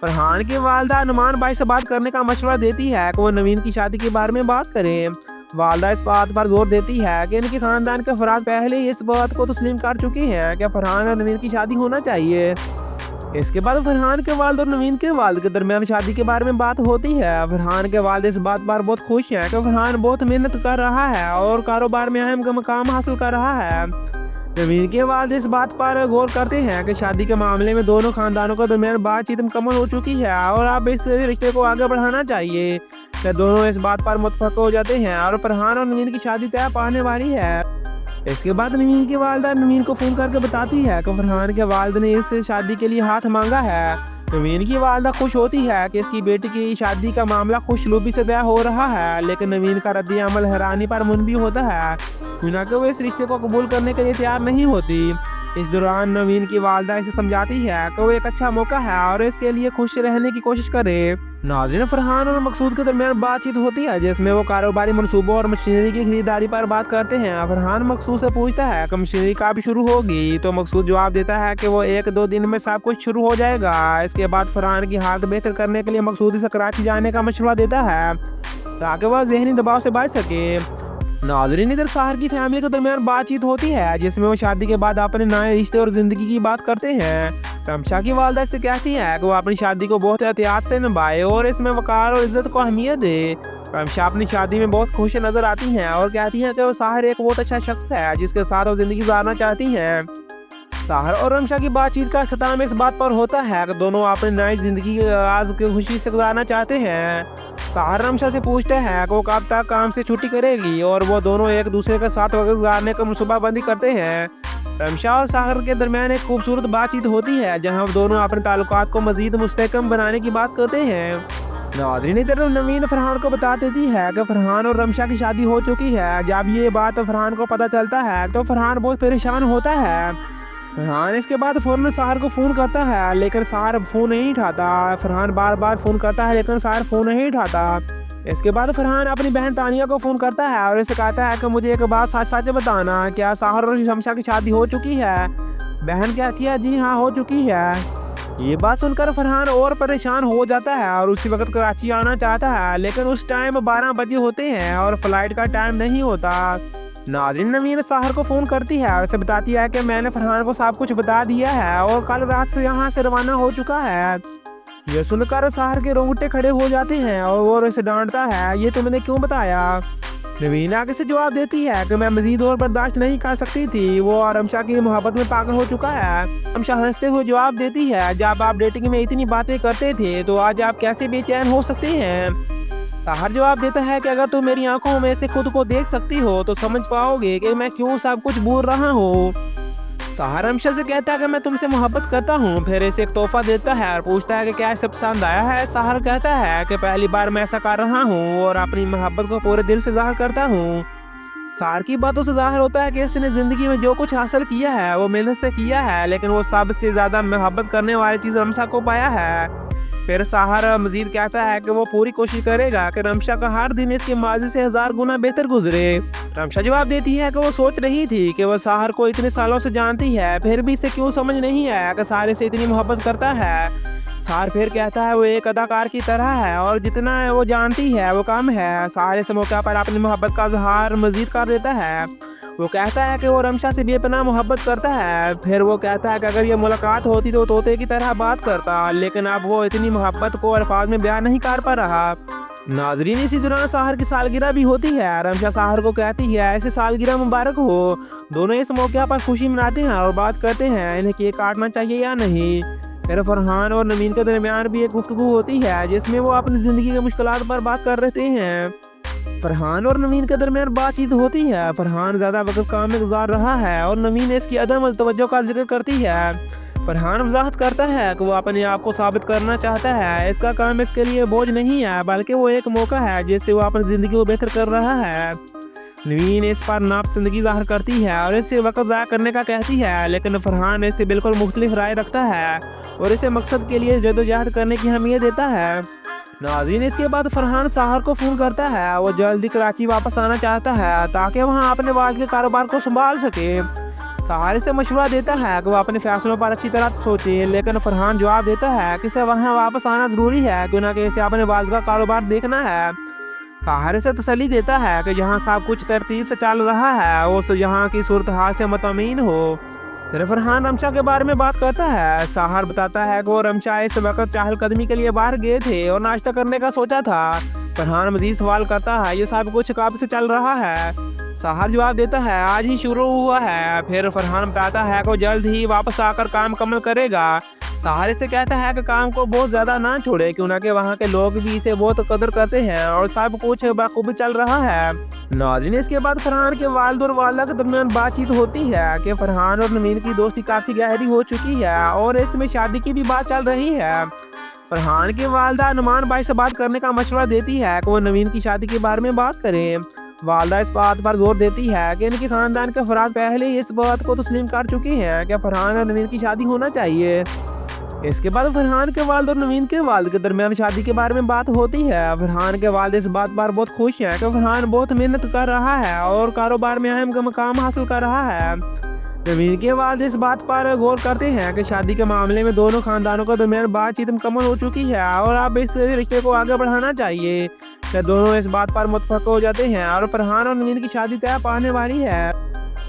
[SPEAKER 3] फरहान की वालिदा नुमान भाई से बात करने का मशवरा देती है कि वो नवीन की शादी के बारे में बात करें। वालिदा इस बात पर जोर देती है कि इनके ख़ानदान के अफराद पहले ही इस बात को तस्लीम कर चुके हैं कि फरहान और नवीन की शादी होना चाहिए। इसके बाद फरहान के वालिद और नवीन के वालिद के दरमियान शादी के बारे में बात होती है। फरहान के वालिद इस बात पर बहुत खुश हैं कि फरहान बहुत मेहनत कर रहा है और कारोबार में अहम मकाम हासिल कर रहा है। नवीन के वालिद इस बात पर गौर करते हैं कि शादी के मामले में दोनों खानदानों के दरमियान बातचीत मुकम्मल हो चुकी है और अब इस रिश्ते को आगे बढ़ाना चाहिए। फिर दोनों इस बात पर मुतफक हो जाते हैं और फरहान और नवीन की शादी तय पाने वाली है। इसके बाद नवीन की वालिदा नवीन को फ़ोन करके बताती है कि फरहान के वालिद ने इस शादी के लिए हाथ मांगा है। नवीन की वालिदा खुश होती है कि इसकी बेटी की शादी का मामला खुशलूबी से तय हो रहा है, लेकिन नवीन का रद्द अमल हैरानी पर मुनबी होता है क्योंकि वो इस रिश्ते को कबूल करने के लिए तैयार नहीं होती। इस दौरान नवीन की वालिदा इसे समझाती है कि वो एक अच्छा मौका है और इसके लिए खुश रहने की कोशिश करे। नाज़रीन, फरहान और मकसूद के दरमियान बातचीत होती है जिसमें वो कारोबारी मनसूबों और मशीनरी की खरीदारी पर बात करते हैं। फरहान मकसूद से पूछता है कि मशीनरी कब शुरू होगी, तो मकसूद जवाब देता है कि वो 1-2 दिन में सब कुछ शुरू हो जाएगा। इसके बाद फरहान की हालत बेहतर करने के लिए मकसूद से कराची जाने का मशवरा देता है ताकि वह ज़हनी दबाव से बच सके। नाज़रीन, इधर साहर की फैमिली के दरमियान बातचीत होती है जिसमें वो शादी के बाद अपने नए रिश्ते और ज़िंदगी की बात करते हैं। रमशा की वालिदा इससे कहती है कि वो अपनी शादी को बहुत एहतियात से निभाए और इसमें वक़ार और इज़्ज़त को अहमियत दे। रमशा अपनी शादी में बहुत खुश नज़र आती हैं और कहती हैं कि वो साहर एक बहुत अच्छा शख्स है जिसके साथ वो ज़िंदगी गुजारना चाहती हैं। साहर और रमशा की बातचीत का अख्ताम इस बात पर होता है कि दोनों अपनी नई ज़िंदगी के आगाज़ की खुशी से गुजारना चाहते हैं। साहर रमशा से पूछते हैं कि वो कब तक काम से छुट्टी करेगी और वो दोनों एक दूसरे के साथ वक्त गुजारने का मनसूबाबंदी करते हैं। रमशा और साहर के दरमियान एक खूबसूरत बातचीत होती है जहां दोनों अपने ताल्लुकात को मज़ीद मुस्तहकम बनाने की बात करते हैं। नाज़रीन, इधर नवीन फरहान को बता देती है कि फरहान और रमशा की शादी हो चुकी है। जब ये बात फरहान को पता चलता है तो फरहान बहुत परेशान होता है। फरहान इसके बाद फ़ौरन साहर को फ़ोन करता है लेकिन साहर फ़ोन नहीं उठाता। फरहान बार बार फ़ोन करता है लेकिन साहर फ़ोन नहीं उठाता। इसके बाद फरहान अपनी बहन तानिया को फ़ोन करता है और इसे कहता है कि मुझे एक बात सच सच बताना, क्या साहर और रमशा की शादी हो चुकी है। बहन कहती है जी हाँ हो चुकी है। ये बात सुनकर फरहान और परेशान हो जाता है और उसी वक्त कराची आना चाहता है, लेकिन उस टाइम 12 बजे होते हैं और फ्लाइट का टाइम नहीं होता। नाज़रीन, नवीन साहर को फ़ोन करती है और उसे बताती है कि मैंने फरहान को सब कुछ बता दिया है और कल रात से यहाँ से रवाना हो चुका है। यह सुनकर साहर के रोंगटे खड़े हो जाते हैं और वो उसे डांटता है, ये तुमने क्यों बताया। नवीन आगे से जवाब देती है कि मैं मजीद और बर्दाश्त नहीं कर सकती थी, वो और रमशा की मोहब्बत में पागल हो चुका है। रमशा हंसते हुए जवाब देती है, जब आप डेटिंग में इतनी बातें करते थे तो आज आप कैसे बेचैन हो सकते हैं। साहर जवाब देता है कि अगर तुम मेरी आंखों में से खुद को देख सकती हो तो समझ पाओगे कि मैं क्यों सब कुछ भूल रहा हूँ। साहर रमशा से कहता है कि मैं तुमसे मोहब्बत करता हूँ। फिर इसे एक तोहफा देता है और पूछता है कि क्या इसे पसंद आया है। साहर कहता है कि पहली बार मैं ऐसा कर रहा हूँ और अपनी मोहब्बत को पूरे दिल से ज़ाहिर करता हूँ। साहर की बातों से ज़ाहिर होता है कि इसने ज़िंदगी में जो कुछ हासिल किया है वो मेहनत से किया है, लेकिन वो सबसे ज़्यादा मोहब्बत करने वाली चीज़ रमशा को पाया है। फिर साहर मजीद कहता है कि वो पूरी कोशिश करेगा कि रमशा का हर दिन इसके माजी से 1000 गुना बेहतर गुजरे। रमशा जवाब देती है कि वो सोच रही थी कि वो साहर को इतने सालों से जानती है, फिर भी इसे क्यों समझ नहीं आया कि साहर से इतनी मोहब्बत करता है। साहर फिर कहता है वो एक अदाकार की तरह है और जितना वो जानती है वो कम है। साहर इस मौके पर अपनी मोहब्बत का इजहार मजीद कर देता है। वो कहता है कि वो रमशा से बेपनाह मोहब्बत करता है। फिर वो कहता है कि अगर ये मुलाकात होती तो तोते की तरह बात करता, लेकिन अब वो इतनी मोहब्बत को अल्फाज में बयान नहीं कर पा रहा। नाजरीन, इसी दौरान साहर की सालगिरह भी होती है। रमशा साहर को कहती है ऐसे सालगिरह मुबारक हो। दोनों इस मौके पर खुशी मनाते हैं और बात करते हैं इन्हें केक काटना चाहिए या नहीं। फिर फरहान और नवीन के दरमियान भी एक गुफ्तगू होती है जिसमें वो अपनी ज़िंदगी की मुश्किलात पर बात कर रहे हैं। फरहान और नवीन के दरमियान बातचीत होती है। फरहान ज़्यादा वक्त काम में गुजार रहा है और नवीन इसकी अदम तवज्जो का जिक्र करती है। फरहान वजाहत करता है कि वो अपने आप को साबित करना चाहता है। इसका काम इसके लिए बोझ नहीं है, बल्कि वो एक मौका है जिससे वो अपनी ज़िंदगी को बेहतर कर रहा है। नवीन इस पर नापसंदगी ज़ाहिर करती है और इससे वक्त ज़ाया करने का कहती है, लेकिन फरहान इससे बिल्कुल मुख्तलिफ राय रखता है और इसे मकसद के लिए जद्दोजहद करने की अहमियत देता है। नाज़रीन, इसके बाद फरहान साहर को फ़ोन करता है। वो जल्दी कराची वापस आना चाहता है ताकि वहाँ अपने वालिद के कारोबार को संभाल सके। साहर से मशवरा देता है कि वो अपने फैसलों पर अच्छी तरह सोचे, लेकिन फरहान जवाब देता है कि इसे वहाँ वापस आना ज़रूरी है क्यों ना कि इसे अपने वालिद का कारोबार देखना है। साहर से तसल्ली देता है कि जहाँ सब कुछ तरतीब से चल रहा है उस यहाँ की सूरत हाल से मुतमईन हो। फिर फरहान रमशा के बारे में बात करता है। साहर बताता है कि वो रमशा इस वक्त चहलकदमी के लिए बाहर गए थे और नाश्ता करने का सोचा था। फरहान मजीद सवाल करता है ये सब कुछ कब से चल रहा है। साहर जवाब देता है आज ही शुरू हुआ है। फिर फरहान बताता है कि वो जल्द ही वापस आकर काम मुकम्मल करेगा। साहर से कहता है कि काम को बहुत ज़्यादा ना छोड़े क्यों ना कि वहाँ के लोग भी इसे बहुत कदर करते हैं और सब कुछ बखूबी चल रहा है। नाज़रीन, इसके बाद फरहान के वालिद और वालिदा के दरमियान बातचीत होती है कि फरहान और नवीन की दोस्ती काफ़ी गहरी हो चुकी है और इसमें शादी की भी बात चल रही है। फरहान के वालिदा नुमान भाई से बात करने का मशवरा देती है कि वो नवीन की शादी के बारे में बात करें। वालिदा इस बात पर जोर देती है कि इनके ख़ानदान के अफराद पहले ही इस बात को तस्लीम कर चुके हैं कि फरहान और नवीन की शादी होना चाहिए। इसके बाद फरहान के वालिद और नवीन के वालिद के दरमियान शादी के बारे में बात होती है। फरहान के वालिद इस बात पर बहुत खुश हैं कि फरहान बहुत मेहनत कर रहा है और कारोबार में अहम मकाम हासिल कर रहा है। नवीन के वालिद इस बात पर गौर करते हैं कि शादी के मामले में दोनों खानदानों के दरमियान बातचीत मुकम्मल हो चुकी है और अब इस रिश्ते को आगे बढ़ाना चाहिए। कि दोनों इस बात पर मुतफक हो जाते हैं और फरहान और नवीन की शादी तय पाने वाली है।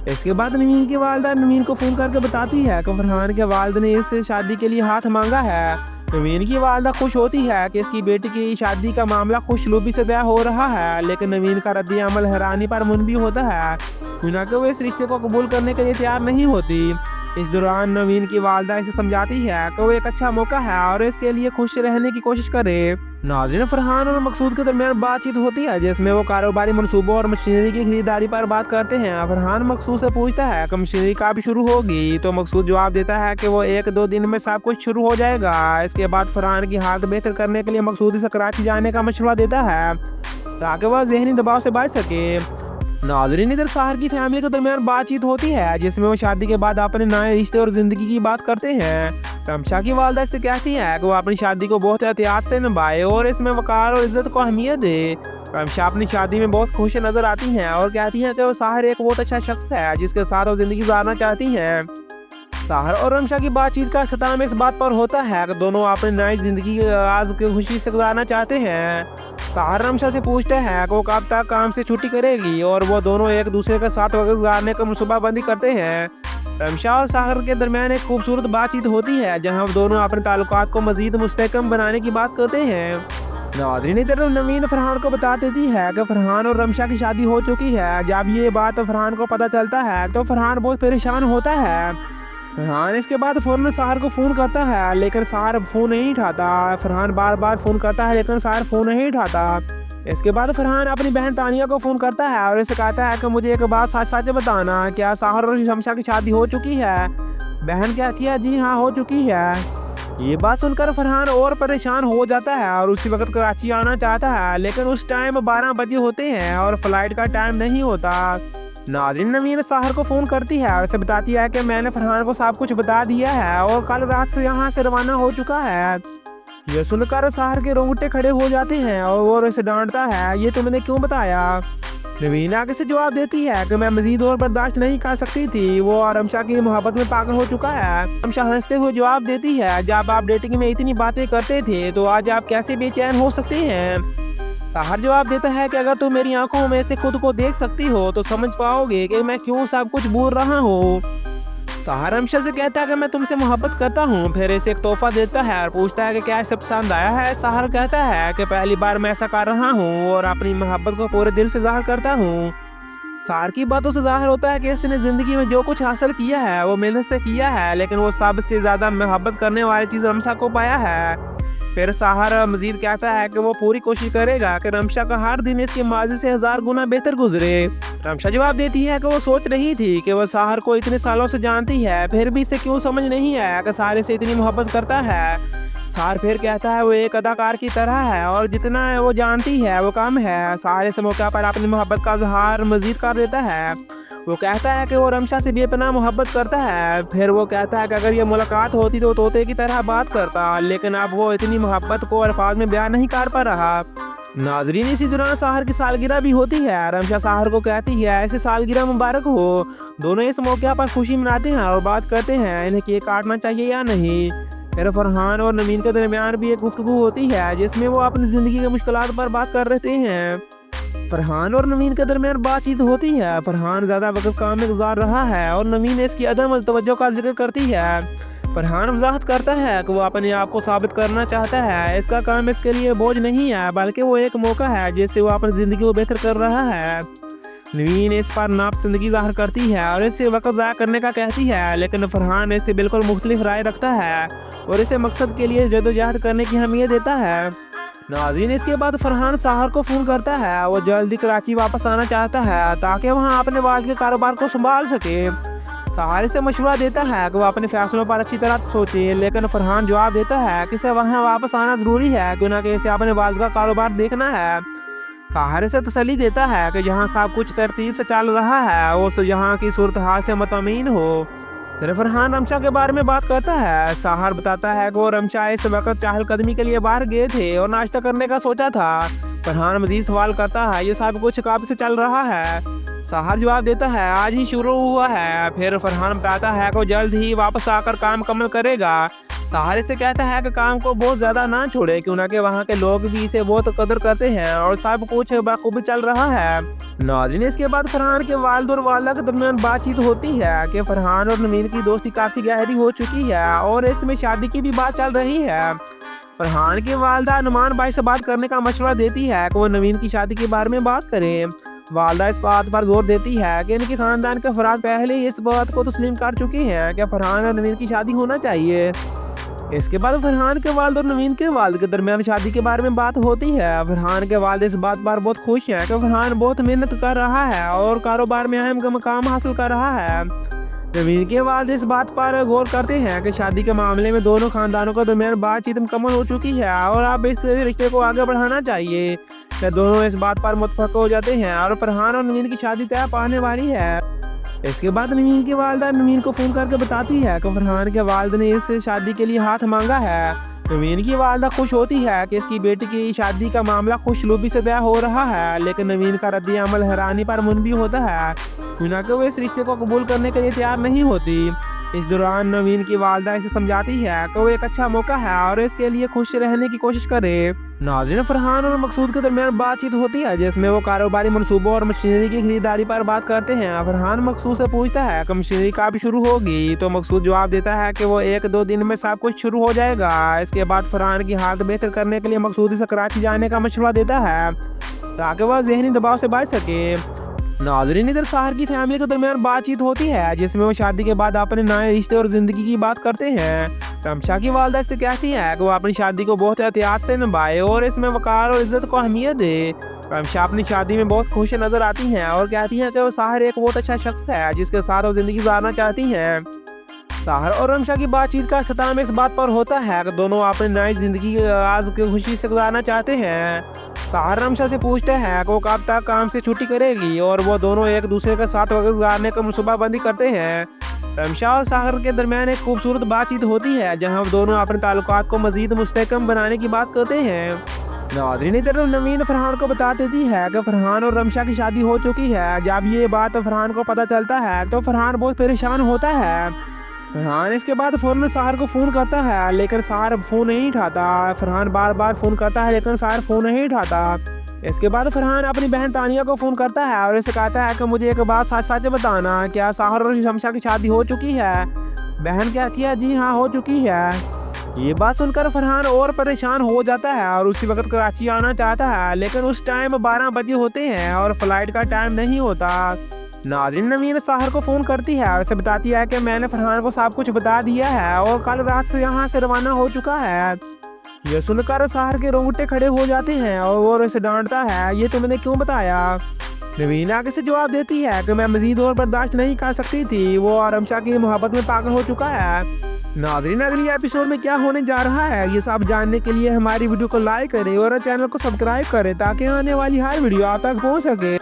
[SPEAKER 3] इसके बाद नवीन की वालिदा नवीन को फ़ोन करके बताती है कि फरहान के वालिद ने इससे शादी के लिए हाथ मांगा है। नवीन की वालिदा खुश होती है कि इसकी बेटी की शादी का मामला खुशलूबी से तय हो रहा है, लेकिन नवीन का रद्द अमल हैरानी पर मुनबी होता है क्यों कि वो इस रिश्ते को कबूल करने के लिए तैयार नहीं होती। इस दौरान नवीन की वालिदा इसे समझाती है कि वो एक अच्छा मौका है और इसके लिए खुश रहने की कोशिश करे। नाज़रीन, फरहान और मकसूद के दरमियान बातचीत होती है जिसमें वो कारोबारी मनसूबों और मशीनरी की खरीदारी पर बात करते हैं। फरहान मकसूद से पूछता है कि मशीनरी कब शुरू होगी, तो मकसूद जवाब देता है कि वो 1-2 दिन में सब कुछ शुरू हो जाएगा। इसके बाद फरहान की हालत बेहतर करने के लिए मकसूद से कराची जाने का मशवरा देता है ताकि वह ज़हनी दबाव से बच सके। नाज़रीन, इधर साहर की फैमिली के दरमियान बातचीत होती है जिसमें वो शादी के बाद अपने नए रिश्ते और ज़िंदगी की बात करते हैं। रमशा की वालिदा इससे कहती है कि वो अपनी शादी को बहुत एहतियात से निभाए और इसमें वक़ार और इज्जत को अहमियत दे। रमशा अपनी शादी में बहुत खुश नज़र आती हैं और कहती हैं कि वो साहर एक बहुत अच्छा शख्स है जिसके साथ वो ज़िंदगी गुजारना चाहती हैं। साहर और रमशा की बातचीत का अख्ताम इस बात पर होता है कि दोनों अपनी नई ज़िंदगी के आगाज़ की खुशी से गुजारना चाहते हैं। साहर रमशा से पूछते हैं कि वो कब तक काम से छुट्टी करेगी और वो दोनों एक दूसरे के साथ वक्त गुजारने का मनसूबाबंदी करते हैं। रमशा और साहर के दरमियान एक खूबसूरत बातचीत होती है जहां दोनों अपने ताल्लुकात को मज़ीद मुस्तहकम बनाने की बात करते हैं। नाज़रीन, इधर नवीन फरहान को बता देती है कि फरहान और रमशा की शादी हो चुकी है। जब ये बात फरहान को पता चलता है तो फरहान बहुत परेशान होता है। फरहान इसके बाद फ़ौरन साहर को फ़ोन करता है लेकिन साहर फ़ोन नहीं उठाता। फरहान बार बार फ़ोन करता है लेकिन साहर फ़ोन नहीं उठाता। اس کے بعد فرحان اپنی بہن تانیہ کو فون کرتا ہے اور اسے کہتا ہے کہ مجھے ایک بات سچ سچ بتانا، کیا ساحر اور شمشا کی شادی ہو چکی ہے؟ بہن کہتی ہے جی ہاں ہو چکی ہے۔ یہ بات سن کر فرحان اور پریشان ہو جاتا ہے اور اسی وقت کراچی آنا چاہتا ہے، لیکن اس ٹائم 12 بجے ہوتے ہیں اور فلائٹ کا ٹائم نہیں ہوتا۔ ناظرین، نوین ساحر کو فون کرتی ہے اور اسے بتاتی ہے کہ میں نے فرحان کو سب کچھ بتا دیا ہے اور کل رات سے یہاں سے روانہ ہو چکا ہے۔ یہ سن کر ساحر کے رونگٹے کھڑے ہو جاتے ہیں اور وہ اسے ڈانٹتا ہے، یہ تم نے کیوں بتایا؟ نوین آگے سے جواب دیتی ہے کہ میں مزید اور برداشت نہیں کر سکتی تھی، وہ رمشا کی محبت میں پاگل ہو چکا ہے۔ رمشا ہنستے ہوئے جواب دیتی ہے، جب آپ ڈیٹنگ میں اتنی باتیں کرتے تھے تو آج آپ کیسے بے چین ہو سکتے ہیں؟ ساحر جواب دیتا ہے کہ اگر تم میری آنکھوں میں سے خود کو دیکھ سکتی ہو تو سمجھ پاؤ گے کہ میں کیوں سب کچھ بھول رہا ہوں۔ ساحر رمشا سے کہتا ہے کہ میں تم سے محبت کرتا ہوں، پھر اسے ایک تحفہ دیتا ہے اور پوچھتا ہے کہ کیا اسے پسند آیا ہے۔ ساحر کہتا ہے کہ پہلی بار میں ایسا کر رہا ہوں اور اپنی محبت کو پورے دل سے ظاہر کرتا ہوں۔ ساحر کی باتوں سے ظاہر ہوتا ہے کہ اس نے زندگی میں جو کچھ حاصل کیا ہے وہ محنت سے کیا ہے، لیکن وہ سب سے زیادہ محبت کرنے والی چیز رمشا کو پایا ہے۔ پھر ساحر مزید کہتا ہے کہ وہ پوری کوشش کرے گا کہ رمشا کا ہر دن اس کے ماضی سے 1000 گنا بہتر گزرے۔ رمشا جواب دیتی ہے کہ وہ سوچ رہی تھی کہ وہ ساحر کو اتنے سالوں سے جانتی ہے، پھر بھی اسے کیوں سمجھ نہیں آیا کہ ساحر سے اتنی محبت کرتا ہے۔ ساحر پھر کہتا ہے وہ ایک اداکار کی طرح ہے اور جتنا وہ جانتی ہے وہ کم ہے۔ ساحر اس موقع پر اپنی محبت کا اظہار مزید کر دیتا ہے۔ وہ کہتا ہے کہ وہ رمشا سے بے پناہ محبت کرتا ہے۔ پھر وہ کہتا ہے کہ اگر یہ ملاقات ہوتی تو طوطے کی طرح بات کرتا، لیکن اب وہ اتنی محبت کو الفاظ میں بیان نہیں کر پا رہا۔ ناظرین، اسی دوران ساحر کی سالگرہ بھی ہوتی ہے۔ رمشا ساحر کو کہتی ہے ایسے سالگرہ مبارک ہو۔ دونوں اس موقع پر خوشی مناتے ہیں اور بات کرتے ہیں انہیں کیک کاٹنا چاہیے یا نہیں۔ پھر فرحان اور نوین کے درمیان بھی ایک گفتگو ہوتی ہے جس میں وہ اپنی زندگی کے مشکلات پر بات کر رہتے ہیں۔ فرحان اور نوین کے درمیان بات چیت ہوتی ہے۔ فرحان زیادہ وقت کام میں گزار رہا ہے اور نوین اس کی عدم توجہ کا ذکر کرتی ہے۔ فرحان وضاحت کرتا ہے کہ وہ اپنے آپ کو ثابت کرنا چاہتا ہے، اس کا کام اس کے لیے بوجھ نہیں ہے بلکہ وہ ایک موقع ہے جس سے وہ اپنی زندگی کو بہتر کر رہا ہے۔ نوین اس پر ناپسندگی ظاہر کرتی ہے اور اس سے وقت ضائع کرنے کا کہتی ہے، لیکن فرحان اس سے بالکل مختلف رائے رکھتا ہے اور اسے مقصد کے لیے جدوجہد کرنے کی اہمیت دیتا ہے۔ ناظرین، اس کے بعد فرحان ساحر کو فون کرتا ہے، وہ جلدی کراچی واپس آنا چاہتا ہے تاکہ وہاں اپنے والد کے کاروبار کو سنبھال سکے۔ ساحر سے مشورہ دیتا ہے کہ وہ اپنے فیصلوں پر اچھی طرح سوچے، لیکن فرحان جواب دیتا ہے کہ اسے وہاں واپس آنا ضروری ہے کیوں کہ اسے اپنے والد کا کاروبار دیکھنا ہے۔ ساحر سے تسلی دیتا ہے کہ جہاں سب کچھ ترتیب سے چل رہا ہے وہ یہاں کی صورتحال سے مطمئن ہو۔ پھر فرحان رمشا کے بارے میں بات کرتا ہے۔ ساحر بتاتا ہے کہ وہ رمشا اس وقت چہل قدمی کے لیے باہر گئے تھے اور ناشتہ کرنے کا سوچا تھا۔ فرحان مزید سوال کرتا ہے یہ سب کچھ کب سے چل رہا ہے؟ ساحر جواب دیتا ہے آج ہی شروع ہوا ہے۔ پھر فرحان بتاتا ہے کہ وہ جلد ہی واپس آ کر کام مکمل کرے گا۔ ساحر سے کہتا ہے کہ کام کو بہت زیادہ نہ چھوڑے کیونکہ وہاں کے لوگ بھی اسے بہت قدر کرتے ہیں اور سب کچھ بخوبی چل رہا ہے۔ ناظرین، اس کے بعد فرحان کے والد اور والدہ کے درمیان بات چیت ہوتی ہے کہ فرحان اور نوین کی دوستی کافی گہری ہو چکی ہے اور اس میں شادی کی بھی بات چل رہی ہے۔ فرحان کی والدہ نعمان بھائی سے بات کرنے کا مشورہ دیتی ہے کہ وہ نوین کی شادی کے بارے میں بات کریں۔ والدہ اس بات پر زور دیتی ہے کہ ان کے خاندان کے افراد پہلے ہی اس بات کو تسلیم کر چکے ہیں کہ فرحان اور نوین کی شادی ہونا چاہیے۔ اس کے بعد فرحان کے والد اور نوین کے والد کے درمیان شادی کے بارے میں بات ہوتی ہے۔ فرحان کے والد اس بات پر بہت خوش ہیں کہ فرحان بہت محنت کر رہا ہے اور کاروبار میں اہم مقام حاصل کر رہا ہے۔ نوین کے والد اس بات پر غور کرتے ہیں کہ شادی کے معاملے میں دونوں خاندانوں کے درمیان بات چیت مکمل ہو چکی ہے اور اب اس رشتے کو آگے بڑھانا چاہیے۔ کہ دونوں اس بات پر متفق ہو جاتے ہیں اور فرحان اور نوین کی شادی طے پانے والی ہے۔ اس کے بعد نوین کی والدہ نوین کو فون کر کے بتاتی ہے کہ فرحان کے والد نے اس شادی کے لیے ہاتھ مانگا ہے۔ نوین کی والدہ خوش ہوتی ہے کہ اس کی بیٹی کی شادی کا معاملہ خوشلوبی سے طے ہو رہا ہے، لیکن نوین کا رد عمل حیرانی پر منبی ہوتا ہے کیونکہ وہ اس رشتے کو قبول کرنے کے لیے تیار نہیں ہوتی۔ اس دوران نوین کی والدہ اسے سمجھاتی ہے کہ وہ ایک اچھا موقع ہے اور اس کے لیے خوش رہنے کی کوشش کرے۔ ناظرین، فرحان اور مقصود کے درمیان بات چیت ہوتی ہے جس میں وہ کاروباری منصوبوں اور مشینری کی خریداری پر بات کرتے ہیں۔ فرحان مقصود سے پوچھتا ہے کہ مشینری کب شروع ہوگی تو مقصود جواب دیتا ہے کہ وہ 1-2 دن میں سب کچھ شروع ہو جائے گا۔ اس کے بعد فرحان کی حالت بہتر کرنے کے لیے مقصود سے کراچی جانے کا مشورہ دیتا ہے تاکہ وہ ذہنی دباؤ سے بچ سکے۔ ناظرین، ادھر ساحر کی فیملی کے درمیان بات چیت ہوتی ہے جس میں وہ شادی کے بعد اپنے نئے رشتے اور زندگی کی بات کرتے ہیں۔ رمشا کی والدہ اس سے کہتی ہے کہ وہ اپنی شادی کو بہت احتیاط سے نبھائے اور اس میں وقار اور عزت کو اہمیت دے۔ रमशा अपनी शादी में बहुत खुश नजर आती हैं और कहती हैं कि वो साहिर एक बहुत अच्छा शख्स है जिसके साथ वो जिंदगी गुजारना चाहती हैं। साहिर और रमशा की बातचीत का अख्ताम इस बात पर होता है कि दोनों अपनी नई जिंदगी आज की खुशी से गुजारना चाहते हैं। साहिर रमशा से पूछते हैं कि वो कब तक काम से छुट्टी करेगी और वो दोनों एक दूसरे के साथ वक्त गुजारने का मनसूबाबंदी करते हैं। रमशा और साहिर के दरमियान एक खूबसूरत बातचीत होती है जहां दोनों अपने ताल्लुकात को मजीद मुस्तहकम बनाने की बात करते हैं। नाज़रीन इधर नवीन फरहान को बता देती है कि फरहान और रमशा की शादी हो चुकी है। जब ये बात फरहान को पता चलता है तो फरहान बहुत परेशान होता है। फरहान इसके बाद फ़ौरन साहिर को फ़ोन करता है लेकिन साहिर फ़ोन नहीं उठाता। फरहान बार बार फ़ोन करता है लेकिन साहिर फ़ोन नहीं उठाता। इसके बाद फरहान अपनी बहन तानिया को फ़ोन करता है और इसे कहता है कि मुझे एक बात सच सच बताना, क्या साहिर और रमशा की शादी हो चुकी है? बहन कहती है जी हाँ हो चुकी है। ये बात सुनकर फरहान और परेशान हो जाता है और उसी वक्त कराची आना चाहता है लेकिन उस टाइम 12 बजे होते हैं और फ्लाइट का टाइम नहीं होता। नाज़रीन नवीन साहिर को फ़ोन करती है और उसे बताती है कि मैंने फरहान को सब कुछ बता दिया है और कल रात से यहाँ से रवाना हो चुका है। यह सुनकर साहिर के रोंगटे खड़े हो जाते हैं और वो उसे डांटता है, ये तुमने क्यों बताया? नवीन आगे से जवाब देती है कि मैं मजीद और बर्दाश्त नहीं कर सकती थी, वो रमशा की मोहब्बत में पागल हो चुका है। नाज़रीन अगली एपिसोड में क्या होने जा रहा है ये सब जानने के लिए हमारी वीडियो को लाइक करें और चैनल को सब्सक्राइब करें ताकि आने वाली हर वीडियो आप तक पहुँच सके।